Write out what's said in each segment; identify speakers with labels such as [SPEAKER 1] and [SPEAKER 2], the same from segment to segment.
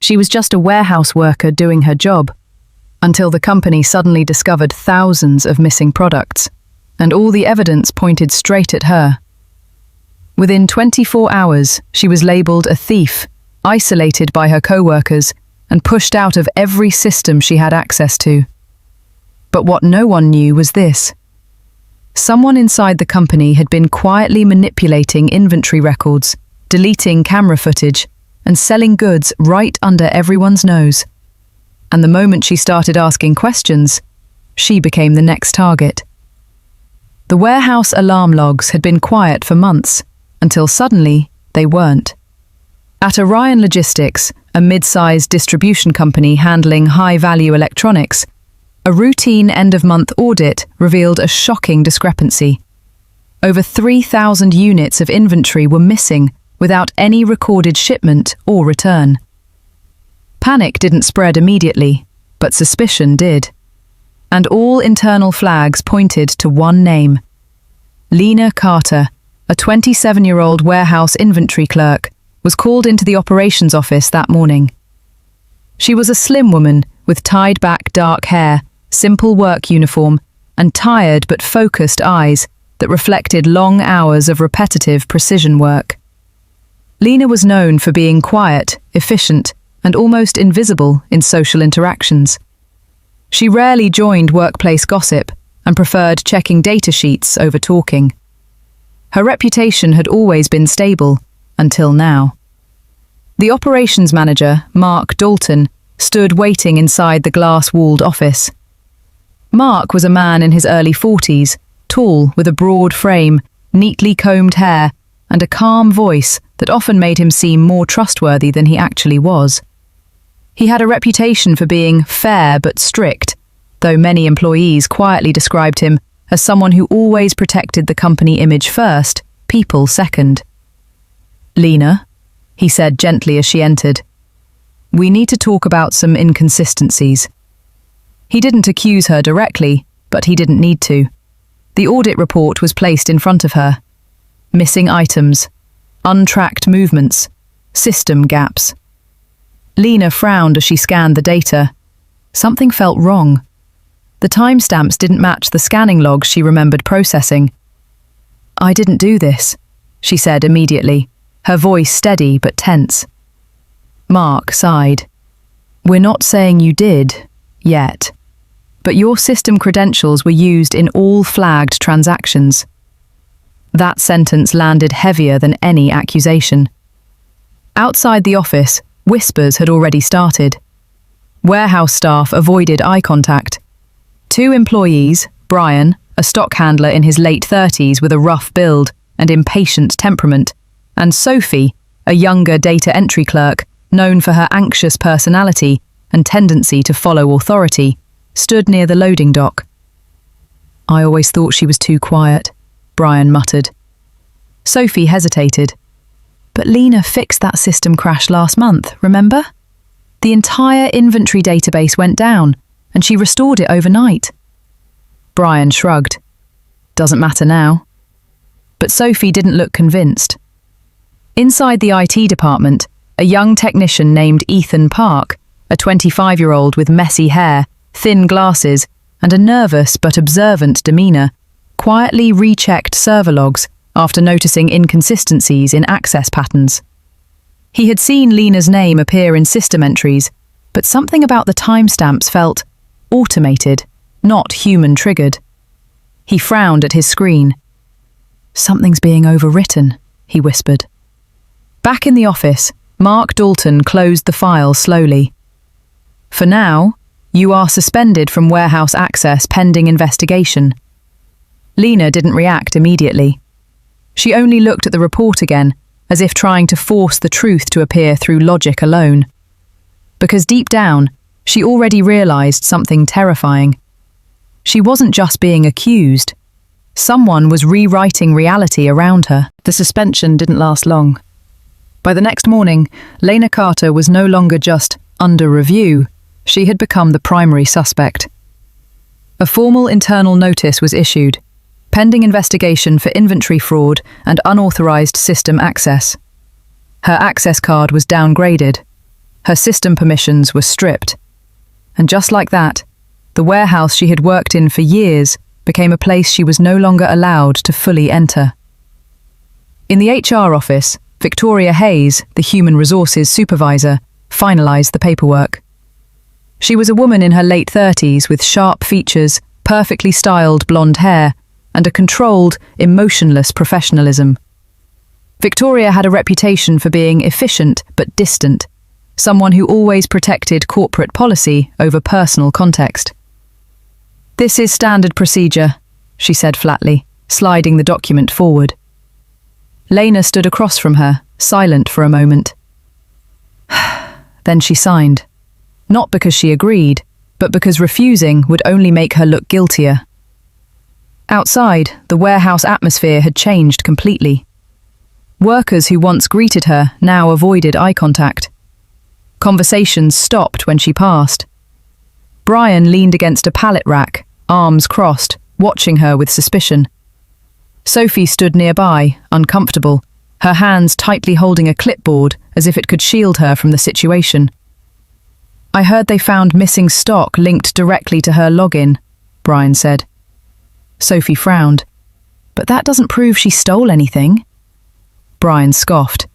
[SPEAKER 1] She was just a warehouse worker doing her job, until the company suddenly discovered thousands of missing products, and all the evidence pointed straight at her. Within 24 hours, she was labelled a thief, isolated by her co-workers, and pushed out of every system she had access to. But what no one knew was this. Someone inside the company had been quietly manipulating inventory records, deleting camera footage, and selling goods right under everyone's nose. And the moment she started asking questions, she became the next target. The warehouse alarm logs had been quiet for months, until suddenly they weren't. At Orion Logistics, a mid-sized distribution company handling high-value electronics, a routine end-of-month audit revealed a shocking discrepancy. Over 3,000 units of inventory were missing without any recorded shipment or return. Panic didn't spread immediately, but suspicion did. And all internal flags pointed to one name. Lena Carter, a 27-year-old warehouse inventory clerk, was called into the operations office that morning. She was a slim woman with tied-back dark hair, simple work uniform, and tired but focused eyes that reflected long hours of repetitive precision work. Lena was known for being quiet, efficient, and almost invisible in social interactions. She rarely joined workplace gossip and preferred checking data sheets over talking. Her reputation had always been stable, until now. The operations manager, Mark Dalton, stood waiting inside the glass-walled office. Mark was a man in his early 40s, tall with a broad frame, neatly combed hair, and a calm voice that often made him seem more trustworthy than he actually was. He had a reputation for being fair but strict, though many employees quietly described him as someone who always protected the company image first, people second. "Lena," he said gently as she entered, "we need to talk about some inconsistencies." He didn't accuse her directly, but he didn't need to. The audit report was placed in front of her. Missing items, untracked movements, system gaps. Lena frowned as she scanned the data. Something felt wrong. The timestamps didn't match the scanning logs she remembered processing. "I didn't do this," she said immediately, her voice steady but tense. Mark sighed. "We're not saying you did, yet. But your system credentials were used in all flagged transactions." That sentence landed heavier than any accusation. Outside the office, whispers had already started. Warehouse staff avoided eye contact. Two employees, Brian, a stock handler in his late 30s with a rough build and impatient temperament, and Sophie, a younger data entry clerk, known for her anxious personality and tendency to follow authority, stood near the loading dock. "I always thought she was too quiet," Brian muttered. Sophie hesitated. "But Lena fixed that system crash last month, remember? The entire inventory database went down, and she restored it overnight." Brian shrugged. "Doesn't matter now." But Sophie didn't look convinced. Inside the IT department, a young technician named Ethan Park, a 25-year-old with messy hair, thin glasses, and a nervous but observant demeanor, quietly rechecked server logs after noticing inconsistencies in access patterns. He had seen Lena's name appear in system entries, but something about the timestamps felt automated, not human-triggered. He frowned at his screen. "Something's being overwritten," he whispered. Back in the office, Mark Dalton closed the file slowly. "For now, you are suspended from warehouse access pending investigation." Lena didn't react immediately. She only looked at the report again, as if trying to force the truth to appear through logic alone. Because deep down, she already realized something terrifying. She wasn't just being accused. Someone was rewriting reality around her. The suspension didn't last long. By the next morning, Lena Carter was no longer just under review. She had become the primary suspect. A formal internal notice was issued, pending investigation for inventory fraud and unauthorized system access. Her access card was downgraded. Her system permissions were stripped. And just like that, the warehouse she had worked in for years became a place she was no longer allowed to fully enter. In the HR office, Victoria Hayes, the human resources supervisor, finalized the paperwork. She was a woman in her late 30s with sharp features, perfectly styled blonde hair, and a controlled, emotionless professionalism. Victoria had a reputation for being efficient but distant, someone who always protected corporate policy over personal context. "This is standard procedure," she said flatly, sliding the document forward. Lena stood across from her, silent for a moment. Then she signed, not because she agreed, but because refusing would only make her look guiltier. Outside, the warehouse atmosphere had changed completely. Workers who once greeted her now avoided eye contact. Conversations stopped when she passed. Brian leaned against a pallet rack, arms crossed, watching her with suspicion. Sophie stood nearby, uncomfortable, her hands tightly holding a clipboard as if it could shield her from the situation. "I heard they found missing stock linked directly to her login," Brian said. Sophie frowned. "But that doesn't prove she stole anything." Brian scoffed.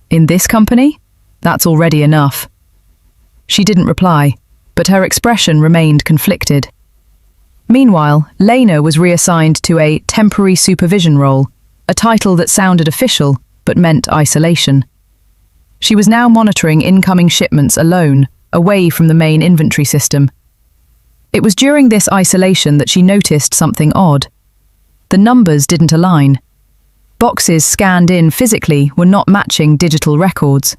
[SPEAKER 1] "In this company? That's already enough." She didn't reply, but her expression remained conflicted. Meanwhile, Lena was reassigned to a temporary supervision role, a title that sounded official but meant isolation. She was now monitoring incoming shipments alone, away from the main inventory system. It was during this isolation that she noticed something odd. The numbers didn't align. Boxes scanned in physically were not matching digital records.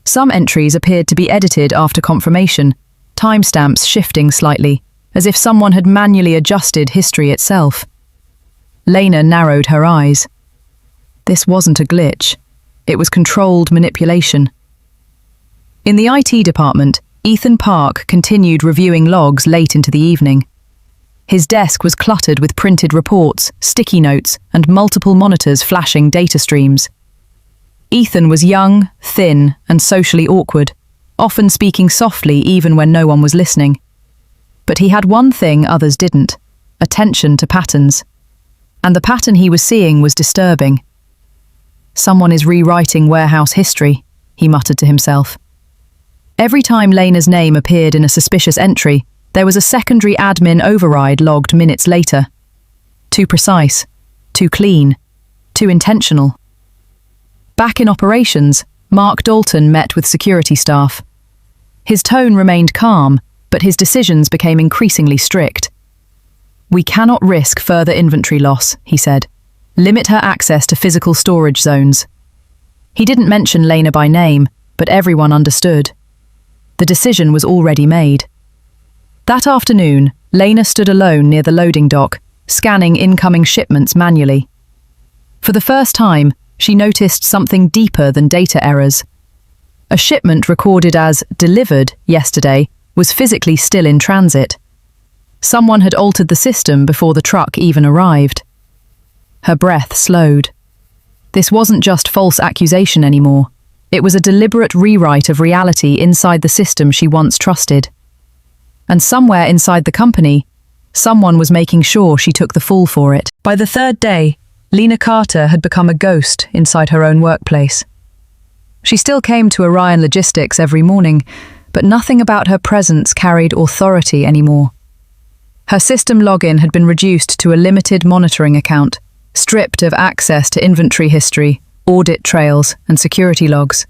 [SPEAKER 1] Some entries appeared to be edited after confirmation, timestamps shifting slightly, as if someone had manually adjusted history itself. Lena narrowed her eyes. This wasn't a glitch. It was controlled manipulation. In the IT department, Ethan Park continued reviewing logs late into the evening. His desk was cluttered with printed reports, sticky notes, and multiple monitors flashing data streams. Ethan was young, thin, and socially awkward, often speaking softly even when no one was listening. But he had one thing others didn't: attention to patterns. And the pattern he was seeing was disturbing. "Someone is rewriting warehouse history," he muttered to himself. Every time Lena's name appeared in a suspicious entry, there was a secondary admin override logged minutes later. Too precise, too clean, too intentional. Back in operations, Mark Dalton met with security staff. His tone remained calm, but his decisions became increasingly strict. "We cannot risk further inventory loss," he said. "Limit her access to physical storage zones." He didn't mention Lena by name, but everyone understood. The decision was already made. That afternoon, Lena stood alone near the loading dock, scanning incoming shipments manually. For the first time, she noticed something deeper than data errors. A shipment recorded as delivered yesterday was physically still in transit. Someone had altered the system before the truck even arrived. Her breath slowed. This wasn't just false accusation anymore. It was a deliberate rewrite of reality inside the system she once trusted. And somewhere inside the company, someone was making sure she took the fall for it. By the third day, Lena Carter had become a ghost inside her own workplace. She still came to Orion Logistics every morning, but nothing about her presence carried authority anymore. Her system login had been reduced to a limited monitoring account, stripped of access to inventory history, audit trails, and security logs.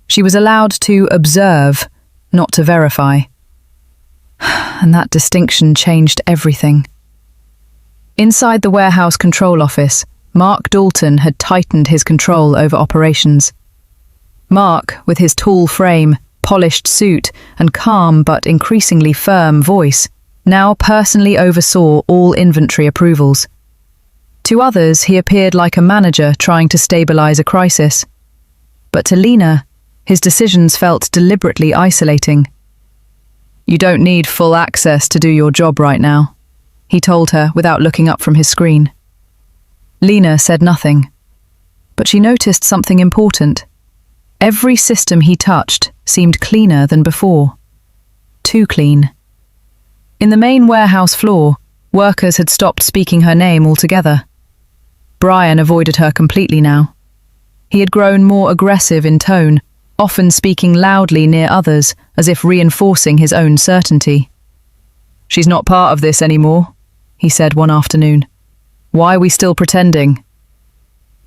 [SPEAKER 1] She was allowed to observe, not to verify. And that distinction changed everything. Inside the warehouse control office, Mark Dalton had tightened his control over operations. Mark, with his tall frame, polished suit, and calm but increasingly firm voice, now personally oversaw all inventory approvals. To others, he appeared like a manager trying to stabilize a crisis. But to Lena, his decisions felt deliberately isolating. "You don't need full access to do your job right now," he told her without looking up from his screen. Lena said nothing, but she noticed something important. Every system he touched seemed cleaner than before. Too clean. In the main warehouse floor, workers had stopped speaking her name altogether. Brian avoided her completely now. He had grown more aggressive in tone, often speaking loudly near others, as if reinforcing his own certainty. "She's not part of this anymore," he said one afternoon. "Why are we still pretending?"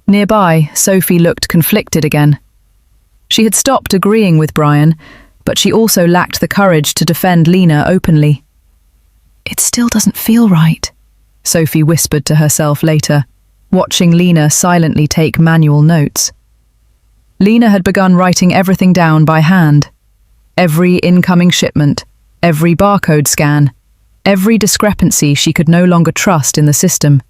[SPEAKER 1] Nearby, Sophie looked conflicted again. She had stopped agreeing with Brian, but she also lacked the courage to defend Lena openly. "It still doesn't feel right," Sophie whispered to herself later, watching Lena silently take manual notes. Lena had begun writing everything down by hand. Every incoming shipment, every barcode scan, every discrepancy she could no longer trust in the system.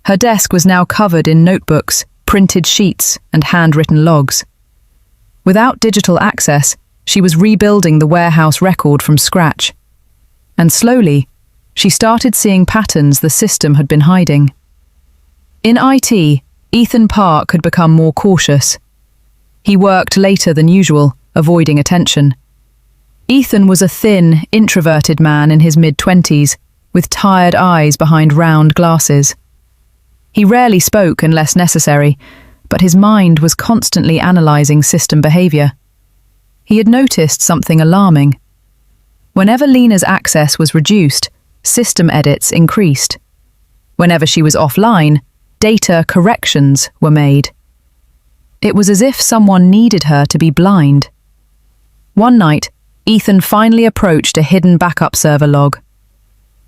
[SPEAKER 1] Her desk was now covered in notebooks, printed sheets, and handwritten logs. Without digital access, she was rebuilding the warehouse record from scratch. And slowly, she started seeing patterns the system had been hiding. In IT, Ethan Park had become more cautious. He worked later than usual, avoiding attention. Ethan was a thin, introverted man in his mid-20s, with tired eyes behind round glasses. He rarely spoke unless necessary, but his mind was constantly analysing system behaviour. He had noticed something alarming. Whenever Lena's access was reduced, system edits increased. Whenever she was offline, data corrections were made. It was as if someone needed her to be blind. One night, Ethan finally approached a hidden backup server log.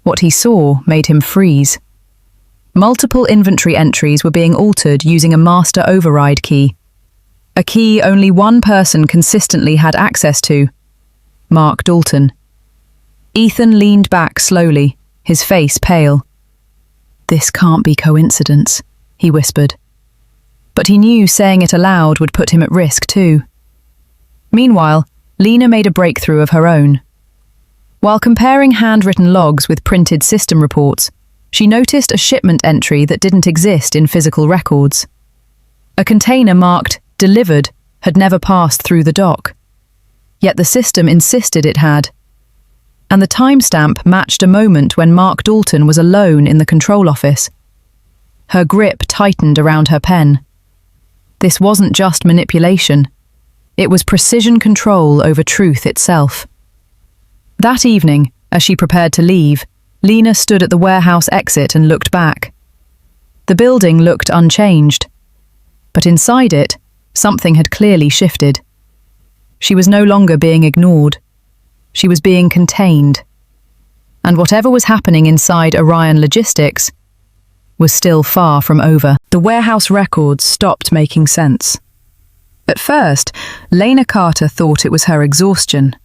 [SPEAKER 1] What he saw made him freeze. Multiple inventory entries were being altered using a master override key. A key only one person consistently had access to: Mark Dalton. Ethan leaned back slowly, his face pale. "This can't be coincidence," he whispered. But he knew saying it aloud would put him at risk too. Meanwhile, Lena made a breakthrough of her own. While comparing handwritten logs with printed system reports, she noticed a shipment entry that didn't exist in physical records. A container marked "Delivered" had never passed through the dock. Yet the system insisted it had. And the timestamp matched a moment when Mark Dalton was alone in the control office. Her grip tightened around her pen. This wasn't just manipulation. It was precision control over truth itself. That evening, as she prepared to leave, Lena stood at the warehouse exit and looked back. The building looked unchanged, but inside it, something had clearly shifted. She was no longer being ignored. She was being contained. And whatever was happening inside Orion Logistics was still far from over. The warehouse records stopped making sense. At first, Lena Carter thought it was her exhaustion.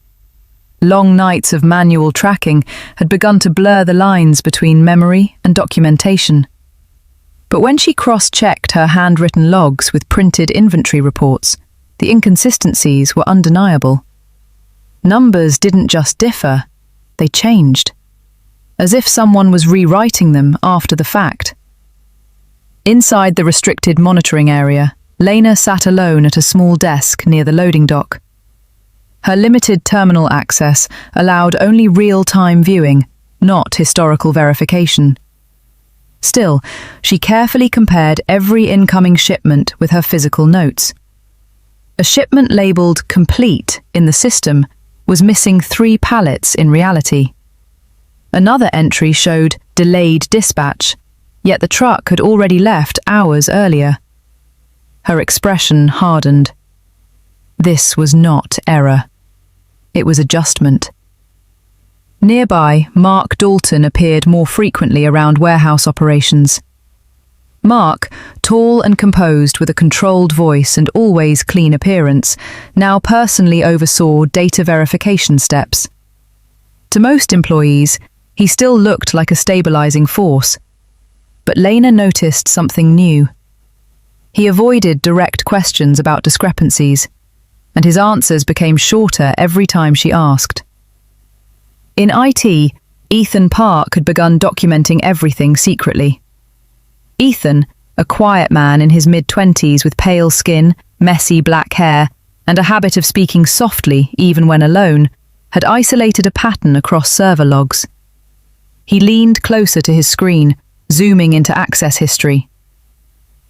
[SPEAKER 1] Long nights of manual tracking had begun to blur the lines between memory and documentation. But when she cross-checked her handwritten logs with printed inventory reports, the inconsistencies were undeniable. Numbers didn't just differ, they changed, as if someone was rewriting them after the fact. Inside the restricted monitoring area, Lena sat alone at a small desk near the loading dock. Her limited terminal access allowed only real-time viewing, not historical verification. Still, she carefully compared every incoming shipment with her physical notes. A shipment labelled "complete" in the system was missing 3 pallets in reality. Another entry showed "delayed dispatch," yet the truck had already left hours earlier. Her expression hardened. This was not error. It was adjustment. Nearby, Mark Dalton appeared more frequently around warehouse operations. Mark, tall and composed with a controlled voice and always clean appearance, now personally oversaw data verification steps. To most employees, he still looked like a stabilizing force. But Lena noticed something new. He avoided direct questions about discrepancies, and his answers became shorter every time she asked. In IT, Ethan Park had begun documenting everything secretly. Ethan, a quiet man in his mid-20s with pale skin, messy black hair, and a habit of speaking softly even when alone, had isolated a pattern across server logs. He leaned closer to his screen, zooming into access history.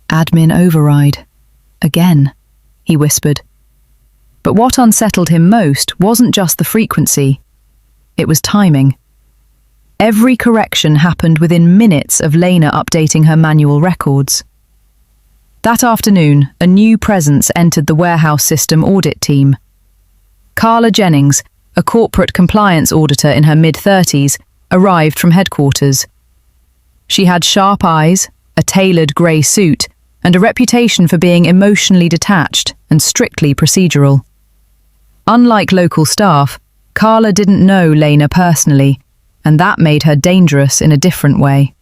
[SPEAKER 1] "Admin override. Again," he whispered. But what unsettled him most wasn't just the frequency. It was timing. Every correction happened within minutes of Lena updating her manual records. That afternoon, a new presence entered the warehouse system audit team. Carla Jennings, a corporate compliance auditor in her mid-30s, arrived from headquarters. She had sharp eyes, a tailored grey suit, and a reputation for being emotionally detached and strictly procedural. Unlike local staff, Carla didn't know Lena personally, and that made her dangerous in a different way.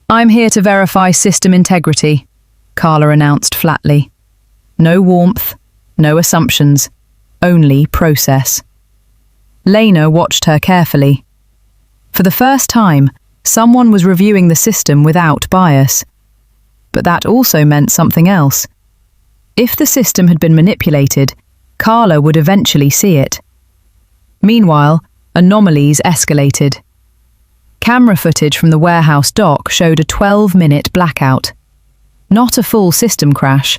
[SPEAKER 1] "I'm here to verify system integrity," Carla announced flatly. No warmth, no assumptions, only process. Lena watched her carefully. For the first time, someone was reviewing the system without bias. But that also meant something else. If the system had been manipulated, Carla would eventually see it. Meanwhile, anomalies escalated. Camera footage from the warehouse dock showed a 12-minute blackout. Not a full system crash,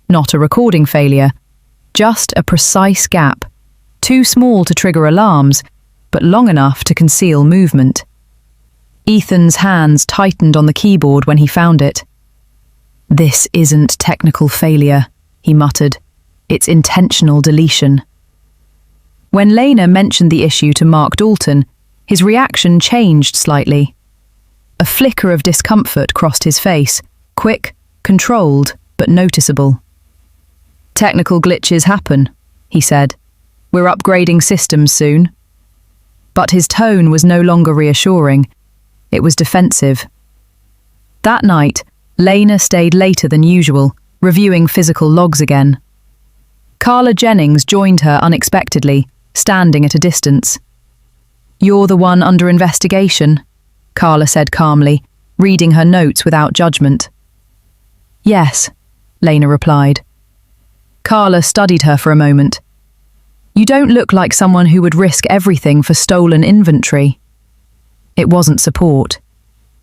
[SPEAKER 1] not a recording failure, just a precise gap, too small to trigger alarms, but long enough to conceal movement. Ethan's hands tightened on the keyboard when he found it. "This isn't technical failure," he muttered. "It's intentional deletion." When Lena mentioned the issue to Mark Dalton, his reaction changed slightly. A flicker of discomfort crossed his face, quick, controlled, but noticeable. "Technical glitches happen," he said. "We're upgrading systems soon." But his tone was no longer reassuring. It was defensive. That night, Lena stayed later than usual, reviewing physical logs again. Carla Jennings joined her unexpectedly, standing at a distance. "You're the one under investigation," Carla said calmly, reading her notes without judgment. "Yes," Lena replied. Carla studied her for a moment. "You don't look like someone who would risk everything for stolen inventory." It wasn't support.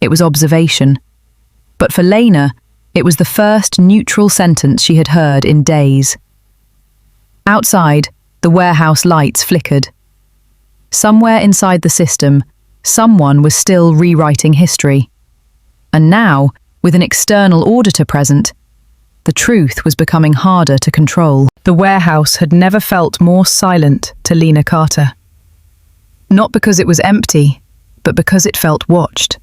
[SPEAKER 1] It was observation. But for Lena, it was the first neutral sentence she had heard in days. Outside, the warehouse lights flickered. Somewhere inside the system, someone was still rewriting history. And now, with an external auditor present, the truth was becoming harder to control. The warehouse had never felt more silent to Lena Carter. Not because it was empty, but because it felt watched.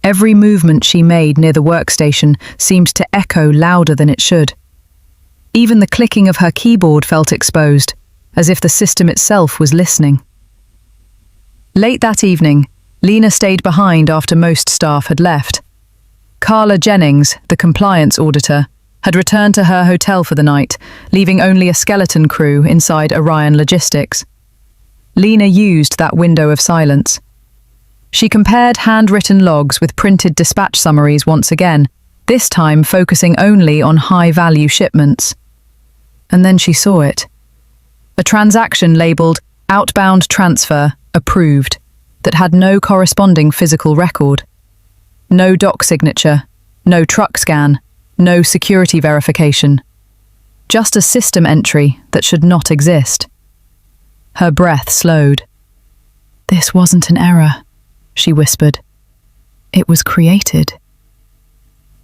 [SPEAKER 1] Every movement she made near the workstation seemed to echo louder than it should. Even the clicking of her keyboard felt exposed, as if the system itself was listening. Late that evening, Lena stayed behind after most staff had left. Carla Jennings, the compliance auditor, had returned to her hotel for the night, leaving only a skeleton crew inside Orion Logistics. Lena used that window of silence. She compared handwritten logs with printed dispatch summaries once again, this time focusing only on high-value shipments. And then she saw it. A transaction labelled "Outbound Transfer, Approved," that had no corresponding physical record. No doc signature, no truck scan, no security verification. Just a system entry that should not exist. Her breath slowed. "This wasn't an error," she whispered. "It was created."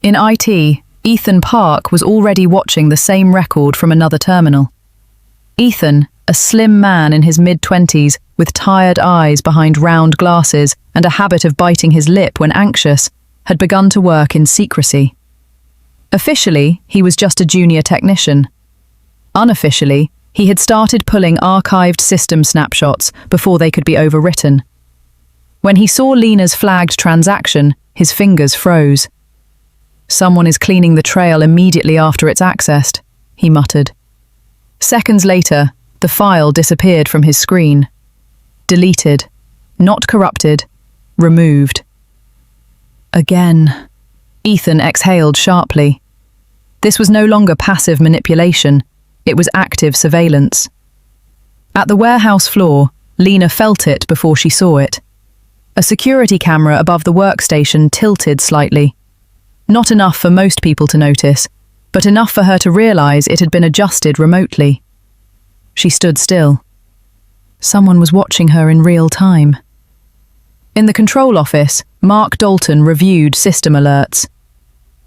[SPEAKER 1] In IT, Ethan Park was already watching the same record from another terminal. Ethan, a slim man in his mid-20s with tired eyes behind round glasses and a habit of biting his lip when anxious, had begun to work in secrecy. Officially, he was just a junior technician. Unofficially, he had started pulling archived system snapshots before they could be overwritten. When he saw Lena's flagged transaction, his fingers froze. "Someone is cleaning the trail immediately after it's accessed," he muttered. Seconds later, the file disappeared from his screen. Deleted. Not corrupted. Removed. Again. Ethan exhaled sharply. This was no longer passive manipulation, it was active surveillance. At the warehouse floor, Lena felt it before she saw it. A security camera above the workstation tilted slightly. Not enough for most people to notice, but enough for her to realize it had been adjusted remotely. She stood still. Someone was watching her in real time. In the control office, Mark Dalton reviewed system alerts.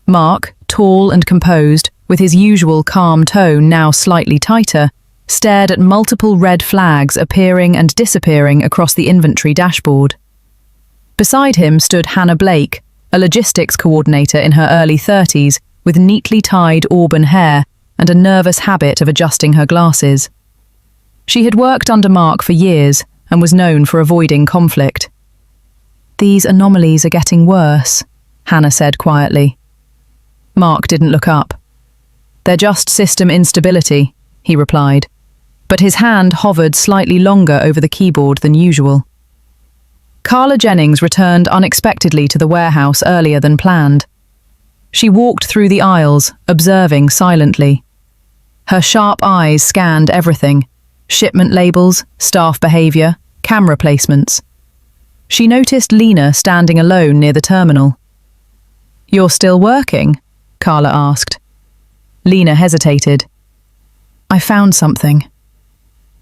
[SPEAKER 1] Mark, tall and composed, with his usual calm tone now slightly tighter, stared at multiple red flags appearing and disappearing across the inventory dashboard. Beside him stood Hannah Blake, a logistics coordinator in her early 30s, with neatly tied auburn hair and a nervous habit of adjusting her glasses. She had worked under Mark for years and was known for avoiding conflict. "These anomalies are getting worse," Hannah said quietly. Mark didn't look up. "They're just system instability," he replied, but his hand hovered slightly longer over the keyboard than usual. Carla Jennings returned unexpectedly to the warehouse earlier than planned. She walked through the aisles, observing silently. Her sharp eyes scanned everything: shipment labels, staff behavior, camera placements. She noticed Lena standing alone near the terminal. "You're still working?" Carla asked. Lena hesitated. "I found something."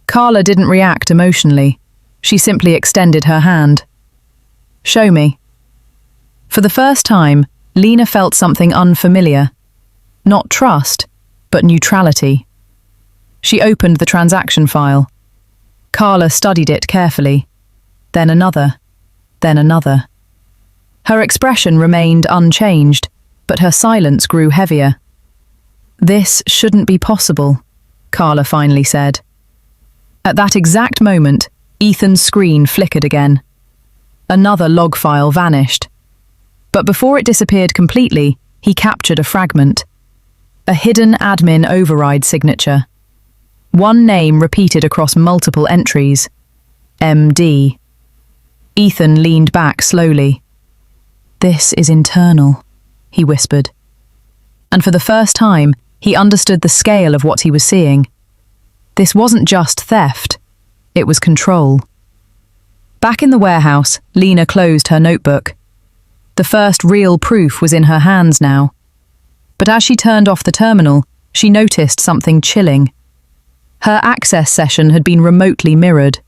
[SPEAKER 1] Carla didn't react emotionally. She simply extended her hand. "Show me." For the first time, Lena felt something unfamiliar. Not trust, but neutrality. She opened the transaction file. Carla studied it carefully. Then another. Then another. Her expression remained unchanged, but her silence grew heavier. "This shouldn't be possible," Carla finally said. At that exact moment, Ethan's screen flickered again. Another log file vanished. But before it disappeared completely, he captured a fragment. A hidden admin override signature. One name repeated across multiple entries. MD. Ethan leaned back slowly. "This is internal," he whispered. And for the first time, he understood the scale of what he was seeing. This wasn't just theft, it was control. Back in the warehouse, Lena closed her notebook. The first real proof was in her hands now. But as she turned off the terminal, she noticed something chilling. Her access session had been remotely mirrored.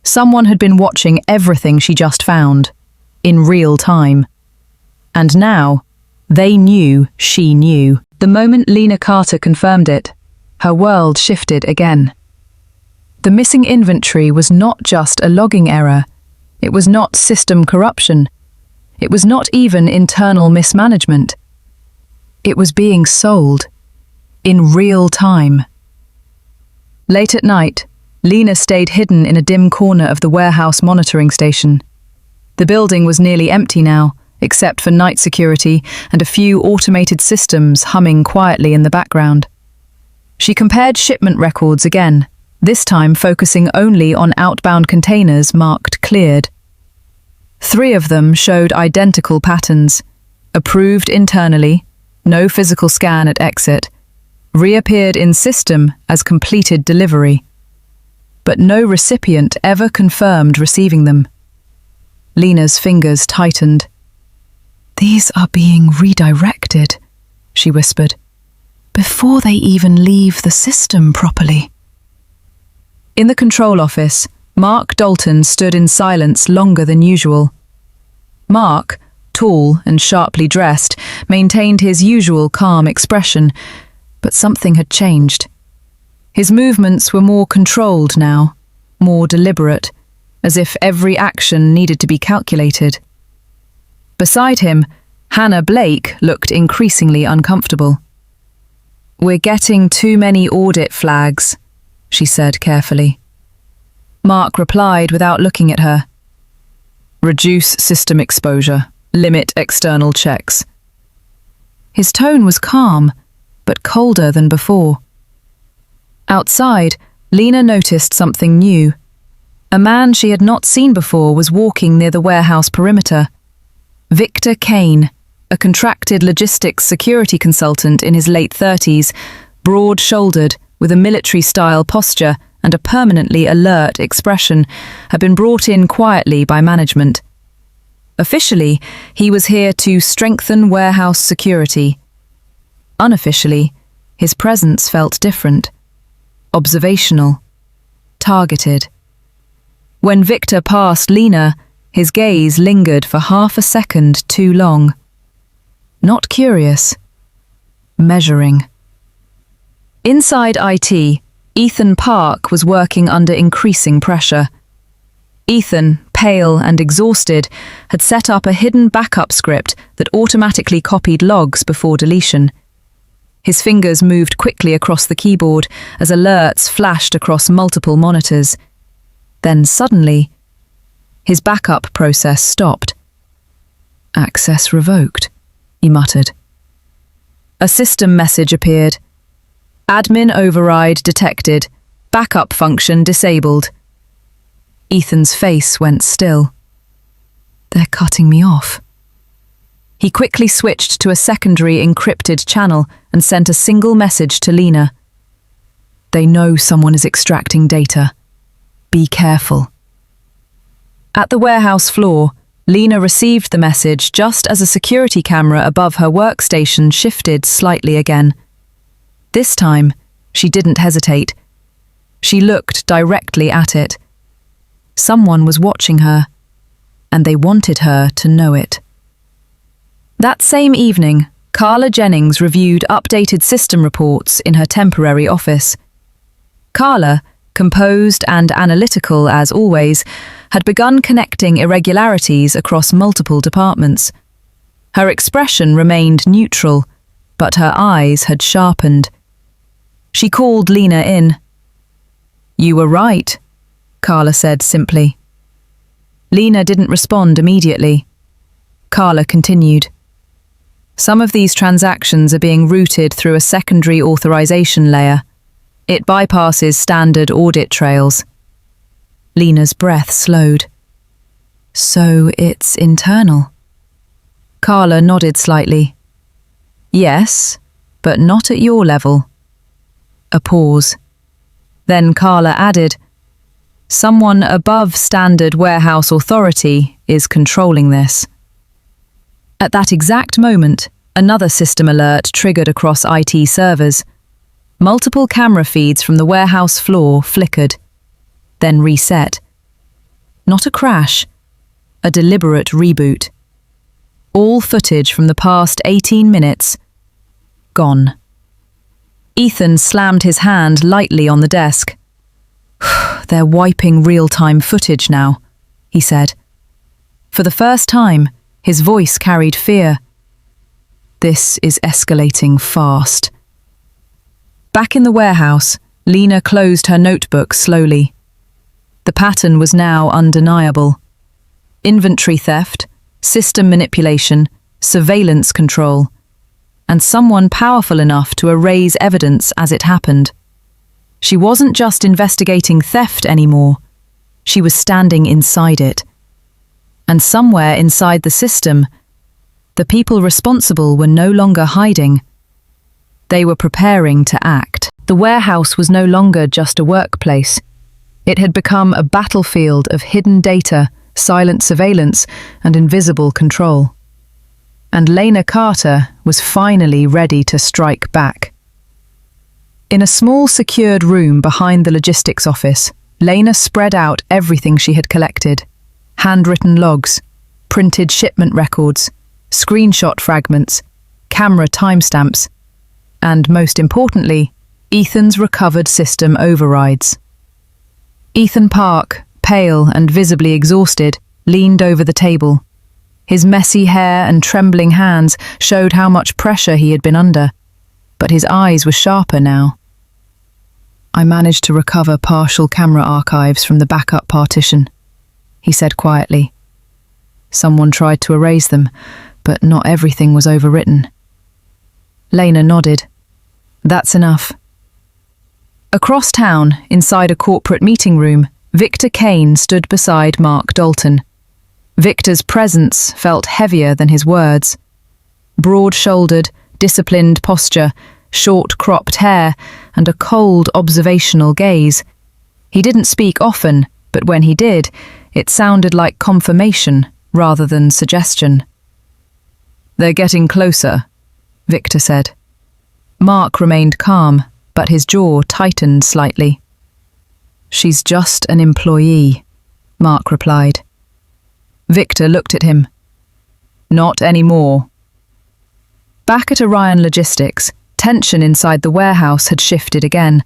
[SPEAKER 1] Someone had been watching everything she just found, in real time. And now, they knew she knew. The moment Lena Carter confirmed it, her world shifted again. The missing inventory was not just a logging error. It was not system corruption. It was not even internal mismanagement. It was being sold. In real time. Late at night, Lena stayed hidden in a dim corner of the warehouse monitoring station. The building was nearly empty now, except for night security and a few automated systems humming quietly in the background. She compared shipment records again, this time focusing only on outbound containers marked cleared. 3 of them showed identical patterns: approved internally, no physical scan at exit, reappeared in system as completed delivery. But no recipient ever confirmed receiving them. Lena's fingers tightened. "These are being redirected," she whispered, "before they even leave the system properly." In the control office, Mark Dalton stood in silence longer than usual. Mark, tall and sharply dressed, maintained his usual calm expression, but something had changed. His movements were more controlled now, more deliberate, as if every action needed to be calculated. Beside him, Hannah Blake looked increasingly uncomfortable. "We're getting too many audit flags," she said carefully. Mark replied without looking at her. "Reduce system exposure, limit external checks." His tone was calm, but colder than before. Outside, Lena noticed something new. A man she had not seen before was walking near the warehouse perimeter. Victor Kane, a contracted logistics security consultant in his late 30s, broad-shouldered, with a military-style posture and a permanently alert expression, had been brought in quietly by management. Officially, he was here to strengthen warehouse security. Unofficially, his presence felt different. Observational. Targeted. When Victor passed Lena, his gaze lingered for half a second too long. Not curious. Measuring. Inside IT, Ethan Park was working under increasing pressure. Ethan, pale and exhausted, had set up a hidden backup script that automatically copied logs before deletion. His fingers moved quickly across the keyboard as alerts flashed across multiple monitors. Then suddenly, his backup process stopped. "Access revoked," he muttered. A system message appeared. "Admin override detected. Backup function disabled." Ethan's face went still. "They're cutting me off." He quickly switched to a secondary encrypted channel and sent a single message to Lena. "They know someone is extracting data. Be careful." At the warehouse floor, Lena received the message just as a security camera above her workstation shifted slightly again. This time, she didn't hesitate. She looked directly at it. Someone was watching her, and they wanted her to know it. That same evening, Carla Jennings reviewed updated system reports in her temporary office. Carla, composed and analytical as always, had begun connecting irregularities across multiple departments. Her expression remained neutral, but her eyes had sharpened. She called Lena in. "You were right," Carla said simply. Lena didn't respond immediately. Carla continued. "Some of these transactions are being routed through a secondary authorization layer. It bypasses standard audit trails." Lena's breath slowed. "So it's internal?" Carla nodded slightly. "Yes, but not at your level." A pause. Then Carla added, "Someone above standard warehouse authority is controlling this." At that exact moment, another system alert triggered across IT servers. Multiple camera feeds from the warehouse floor flickered, then reset. Not a crash, a deliberate reboot. All footage from the past 18 minutes, gone. Ethan slammed his hand lightly on the desk. "They're wiping real-time footage now," he said. For the first time, his voice carried fear. "This is escalating fast." Back in the warehouse, Lena closed her notebook slowly. The pattern was now undeniable. Inventory theft, system manipulation, surveillance control, and someone powerful enough to erase evidence as it happened. She wasn't just investigating theft anymore. She was standing inside it. And somewhere inside the system, the people responsible were no longer hiding. They were preparing to act. The warehouse was no longer just a workplace. It had become a battlefield of hidden data, silent surveillance, and invisible control. And Lena Carter was finally ready to strike back. In a small secured room behind the logistics office, Lena spread out everything she had collected. Handwritten logs, printed shipment records, screenshot fragments, camera timestamps, and most importantly, Ethan's recovered system overrides. Ethan Park, pale and visibly exhausted, leaned over the table. His messy hair and trembling hands showed how much pressure he had been under, but his eyes were sharper now. "I managed to recover partial camera archives from the backup partition," he said quietly. "Someone tried to erase them, but not everything was overwritten." Lena nodded. "That's enough." Across town, inside a corporate meeting room, Victor Kane stood beside Mark Dalton. Victor's presence felt heavier than his words. broad-shouldered, disciplined posture, short cropped hair, and a cold observational gaze. He didn't speak often, but when he did, it sounded like confirmation rather than suggestion. "They're getting closer," Victor said. Mark remained calm, but his jaw tightened slightly. "She's just an employee," Mark replied. Victor looked at him. "Not anymore." Back at Orion Logistics, tension inside the warehouse had shifted again.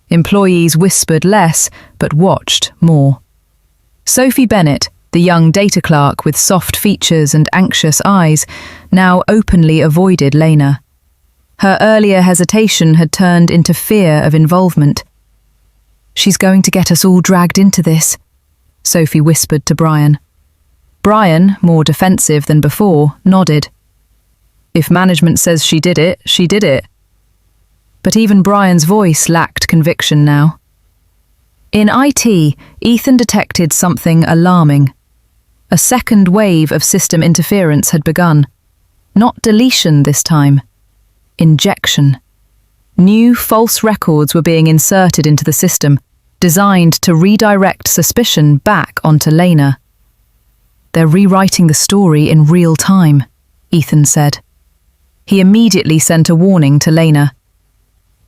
[SPEAKER 1] Employees whispered less, but watched more. Sophie Bennett, the young data clerk with soft features and anxious eyes, now openly avoided Lena. Her earlier hesitation had turned into fear of involvement. "She's going to get us all dragged into this," Sophie whispered to Brian. Brian, more defensive than before, nodded. "If management says she did it, she did it." But even Brian's voice lacked conviction now. In IT, Ethan detected something alarming. A second wave of system interference had begun. Not deletion this time. Injection. New false records were being inserted into the system, designed to redirect suspicion back onto Lena. "They're rewriting the story in real time," Ethan said. He immediately sent a warning to Lena.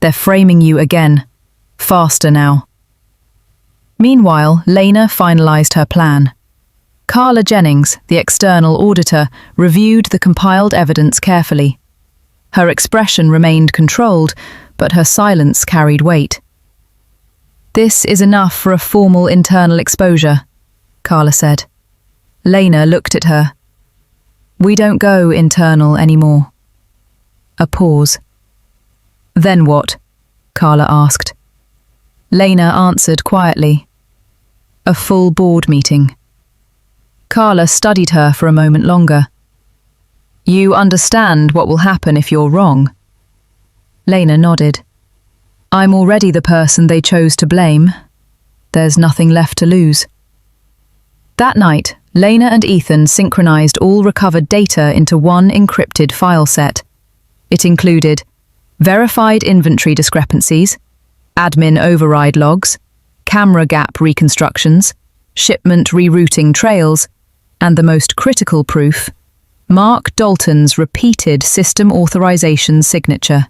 [SPEAKER 1] "They're framing you again. Faster now." Meanwhile, Lena finalized her plan. Carla Jennings, the external auditor, reviewed the compiled evidence carefully. Her expression remained controlled, but her silence carried weight. "This is enough for a formal internal exposure," Carla said. Lena looked at her. "We don't go internal anymore." A pause. "Then what?" Carla asked. Lena answered quietly. "A full board meeting." Carla studied her for a moment longer. "You understand what will happen if you're wrong?" Lena nodded. "I'm already the person they chose to blame. There's nothing left to lose." That night, Lena and Ethan synchronized all recovered data into one encrypted file set. It included verified inventory discrepancies, admin override logs, camera gap reconstructions, shipment rerouting trails, and the most critical proof, Mark Dalton's repeated system authorization signature.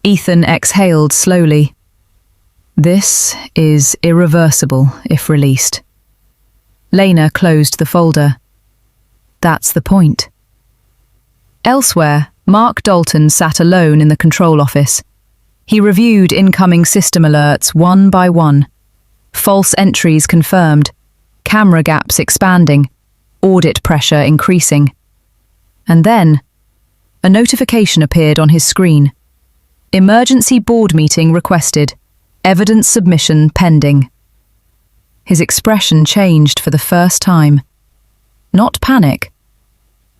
[SPEAKER 1] Ethan exhaled slowly. "This is irreversible if released." Lena closed the folder. "That's the point." Elsewhere, Mark Dalton sat alone in the control office. He reviewed incoming system alerts one by one. False entries confirmed, camera gaps expanding, audit pressure increasing. And then, a notification appeared on his screen. Emergency board meeting requested. Evidence submission pending. His expression changed for the first time. Not panic.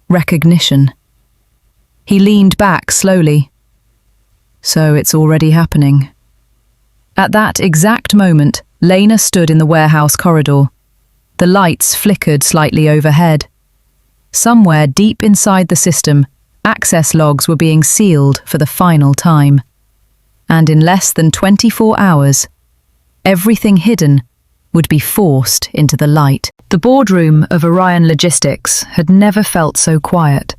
[SPEAKER 1] Recognition. He leaned back slowly. So it's already happening. At that exact moment, Lena stood in the warehouse corridor. The lights flickered slightly overhead. Somewhere deep inside the system, access logs were being sealed for the final time. And in less than 24 hours, everything hidden would be forced into the light. The boardroom of Orion Logistics had never felt so quiet.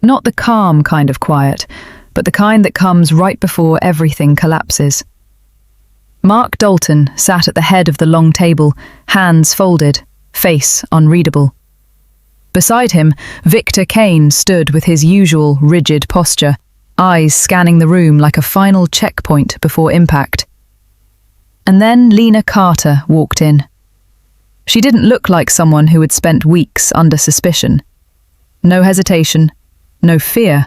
[SPEAKER 1] Not the calm kind of quiet, but the kind that comes right before everything collapses. Mark Dalton sat at the head of the long table, hands folded, face unreadable. Beside him, Victor Kane stood with his usual rigid posture, eyes scanning the room like a final checkpoint before impact. And then Lena Carter walked in. She didn't look like someone who had spent weeks under suspicion. No hesitation, no fear,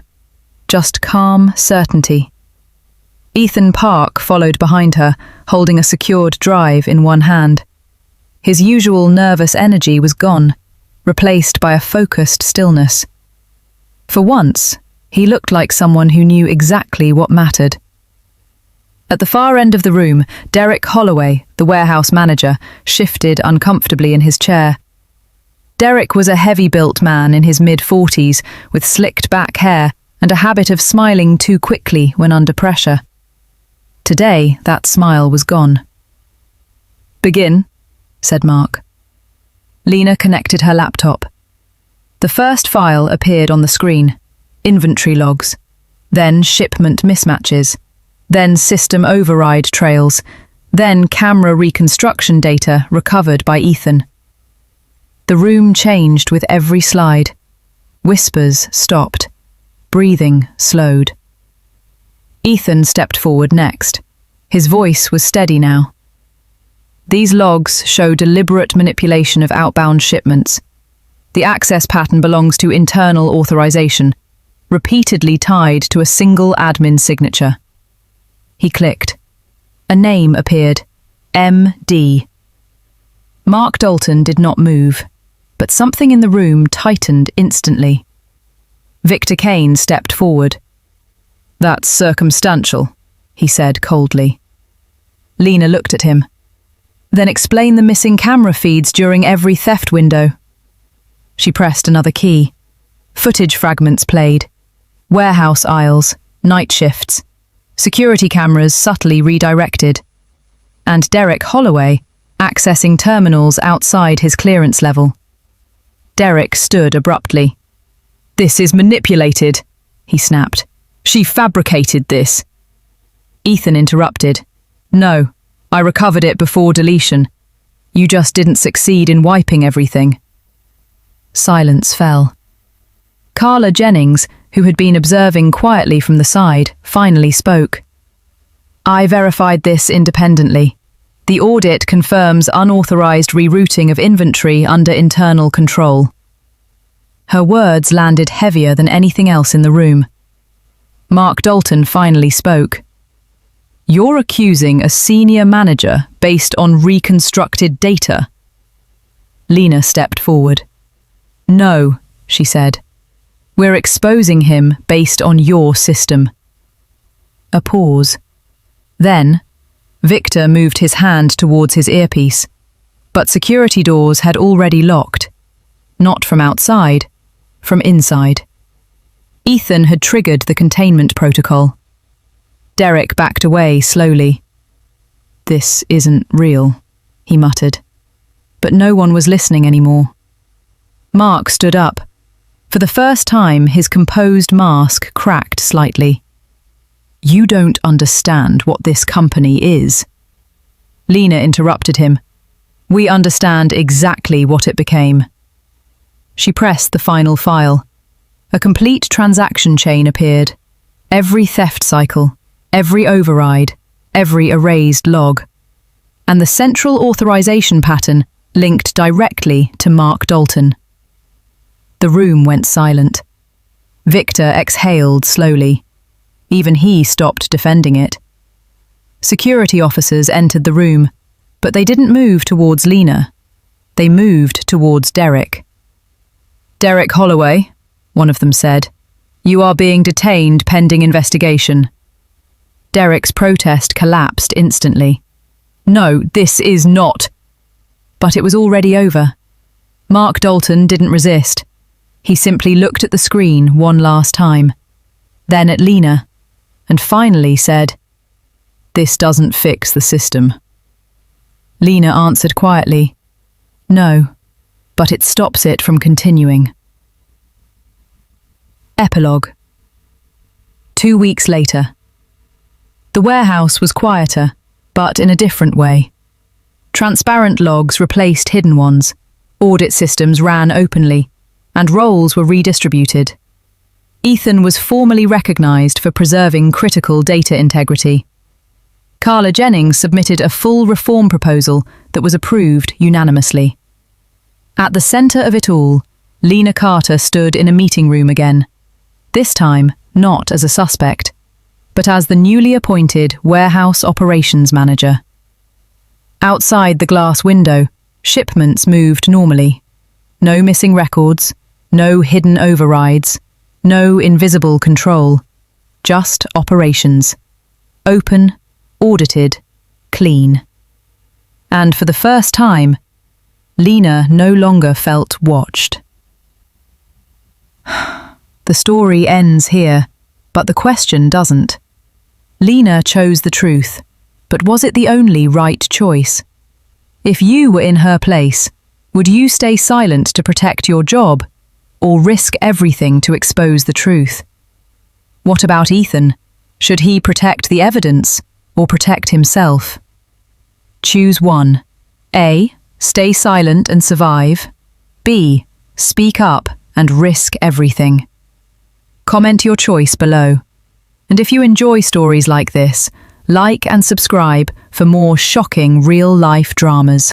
[SPEAKER 1] just calm certainty. Ethan Park followed behind her, holding a secured drive in one hand. His usual nervous energy was gone, replaced by a focused stillness. For once, he looked like someone who knew exactly what mattered. At the far end of the room, Derek Holloway, the warehouse manager, shifted uncomfortably in his chair. Derek was a heavy-built man in his mid-40s with slicked back hair and a habit of smiling too quickly when under pressure. Today, that smile was gone. "Begin," said Mark. Lena connected her laptop. The first file appeared on the screen: inventory logs, then shipment mismatches, then system override trails, then camera reconstruction data recovered by Ethan. The room changed with every slide. Whispers stopped. Breathing slowed. Ethan stepped forward next. His voice was steady now. "These logs show deliberate manipulation of outbound shipments. The access pattern belongs to internal authorization, repeatedly tied to a single admin signature." He clicked. A name appeared: MD. Mark Dalton did not move, but something in the room tightened instantly. Victor Kane stepped forward. "That's circumstantial," he said coldly. Lena looked at him. "Then explain the missing camera feeds during every theft window." She pressed another key. Footage fragments played. Warehouse aisles, night shifts, security cameras subtly redirected, and Derek Holloway accessing terminals outside his clearance level. Derek stood abruptly. "This is manipulated," he snapped. "She fabricated this." Ethan interrupted. "No, I recovered it before deletion. You just didn't succeed in wiping everything." Silence fell. Carla Jennings, who had been observing quietly from the side, finally spoke. "I verified this independently. The audit confirms unauthorized rerouting of inventory under internal control." Her words landed heavier than anything else in the room. Mark Dalton finally spoke. "You're accusing a senior manager based on reconstructed data?" Lena stepped forward. "No," she said. "We're exposing him based on your system." A pause. Then, Victor moved his hand towards his earpiece, but security doors had already locked. Not from outside, from inside. Ethan had triggered the containment protocol. Derek backed away slowly. "This isn't real," he muttered. But no one was listening anymore. Mark stood up. For the first time, his composed mask cracked slightly. "You don't understand what this company is." Lena interrupted him. "We understand exactly what it became." She pressed the final file. A complete transaction chain appeared. Every theft cycle, every override, every erased log. And the central authorization pattern linked directly to Mark Dalton. The room went silent. Victor exhaled slowly. Even he stopped defending it. Security officers entered the room, but they didn't move towards Lena. They moved towards Derek. "Derek Holloway," one of them said, "you are being detained pending investigation." Derek's protest collapsed instantly. "No, this is not." But it was already over. Mark Dalton didn't resist. He simply looked at the screen one last time, then at Lena, and finally said, "This doesn't fix the system." Lena answered quietly, "No, but it stops it from continuing." Epilogue. 2 weeks later. The warehouse was quieter, but in a different way. Transparent logs replaced hidden ones, audit systems ran openly, and roles were redistributed. Ethan was formally recognized for preserving critical data integrity. Carla Jennings submitted a full reform proposal that was approved unanimously. At the center of it all, Lena Carter stood in a meeting room again, this time not as a suspect, but as the newly appointed warehouse operations manager. Outside the glass window, shipments moved normally. No missing records, no hidden overrides, no invisible control, just operations. Open, audited, clean. And for the first time, Lena no longer felt watched. The story ends here, but the question doesn't. Lena chose the truth, but was it the only right choice? If you were in her place, would you stay silent to protect your job, or risk everything to expose the truth? What about Ethan? Should he protect the evidence, or protect himself? Choose one. A. Stay silent and survive. B. Speak up and risk everything. Comment your choice below. And if you enjoy stories like this, like and subscribe for more shocking real-life dramas.